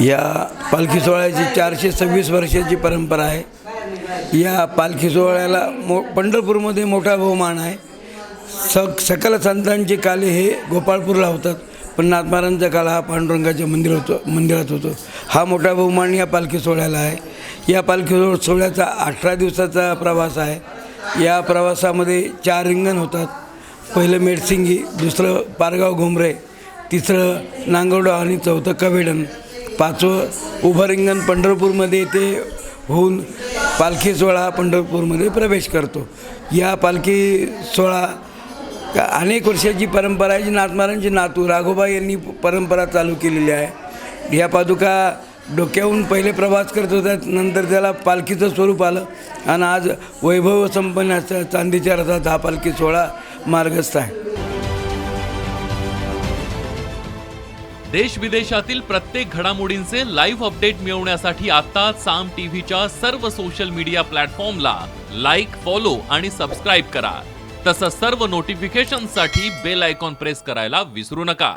या पालखी सोहळ्याची 426 वर्षाची परंपरा आहे। या पालखी सोहळ्याला पंढरपूरमध्ये मोठा बहुमान आहे। सकल संतांचे काले हे गोपाळपूरला होतात, पण नाथमारांचा काळ हा पांडुरंगाच्या मंदिरात होतो। हा मोठा बहुमान या पालखी सोहळ्याला आहे। या पालखी सोहळ्याचा 18 दिवसाचा प्रवास आहे। या प्रवासामध्ये 4 रिंगण होतात। पहिलं मेडसिंगी, दुसरं पारगाव घुमरे, तिसरं नांगवडा आणि चौथं कवेडण, 5वं उभं रिंगण पंढरपूरमध्ये येथे होऊन पालखी सोहळा पंढरपूरमध्ये प्रवेश करतो। या पालखी सोहळा अनेक वर्षाची परंपरा आहे, जी नाथमारांचे नातू राघोबा यांनी परंपरा चालू केलेली आहे। या पादुका डोक्याहून पहिले प्रवास करत होत्या, नंतर त्याला पालखीचं स्वरूप आलं आणि आज वैभव संपन्न असं चांदीच्या रथात हा पालखी सोहळा मार्गस्थ आहे। देश विदेशातील प्रत्येक घडामोडींचे लाईव्ह अपडेट मिळवण्यासाठी आता साम टीव्हीच्या सर्व सोशल मीडिया प्लॅटफॉर्मला लाईक, फॉलो आणि सबस्क्राईब करा। तसंच सर्व नोटिफिकेशनसाठी बेल आयकॉन प्रेस करायला विसरू नका।